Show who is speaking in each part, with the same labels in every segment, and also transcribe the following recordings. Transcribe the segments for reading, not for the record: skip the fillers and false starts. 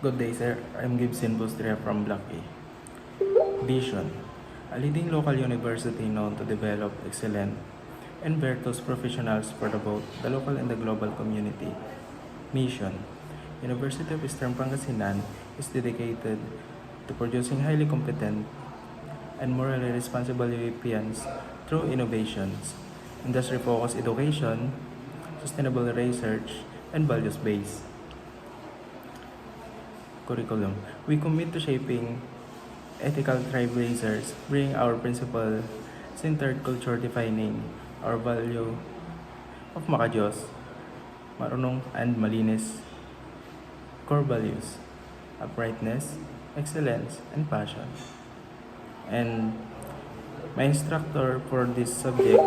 Speaker 1: Good day, sir. I'm Gibson Bustria from Block A. Vision: a leading local university known to develop excellent and virtuous professionals for both the local and the global community. Mission: University of Eastern Pangasinan is dedicated to producing highly competent and morally responsible Europeans through innovations, industry-focused education, sustainable research, and values-based curriculum. We commit to shaping ethical trailblazers, bringing our principle-centered culture defining our value of makajos, marunong and malinis, core values, uprightness, excellence, and passion. And my instructor for this subject,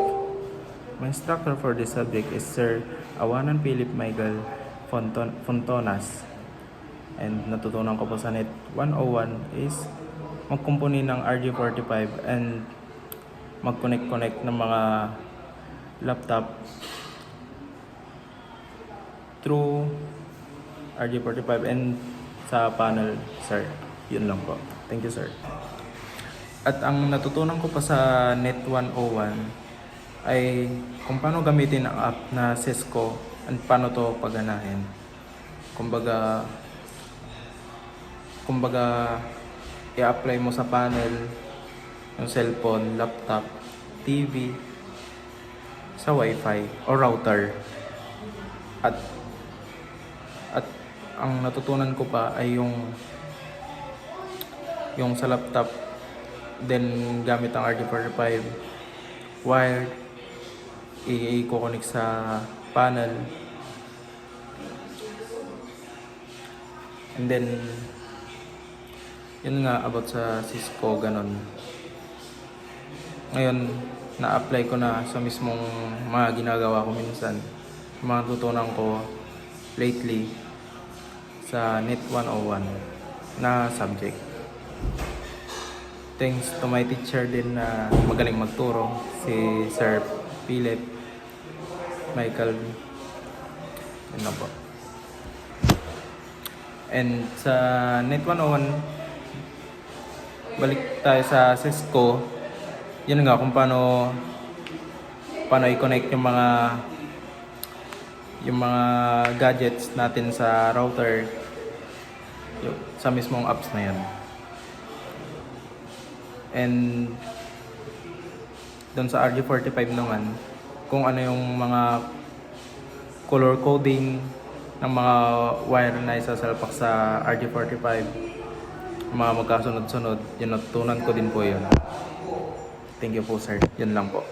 Speaker 1: is Sir Awanan Philip Michael Fontonas. And natutunan ko po sa Net 101 is magkumpuni ng RJ45 and mag-connect ng mga laptop through RJ45 and sa panel, sir. Yun lang po. Thank you, sir. At ang natutunan ko pa sa Net 101 ay kung paano gamitin ang app na Cisco and paano to pagganahin. Kumbaga, i-apply mo sa panel yung cellphone, laptop, TV, sa wifi o router. At ang natutunan ko pa ay yung sa laptop, then gamit ang RJ45 wired, i-connect sa panel, and then yun nga about sa Cisco, ganon. Ngayon, na-apply ko na sa mismong mga ginagawa ko minsan, mga tutunan ko lately sa Net 101 na subject. Thanks to my teacher din na magaling magturo, si Sir Philip Michael. Yun na po. And sa Net 101, balik tayo sa Cisco. Yun nga kung paano i-connect yung mga gadgets natin sa router sa mismong apps na yan. And doon sa RJ45 naman, kung ano yung mga color coding ng mga wire na isasalpak sa RJ45, mga magkasunod-sunod, yun, natutunan ko din po yun. Thank you po, sir. Yun lang po.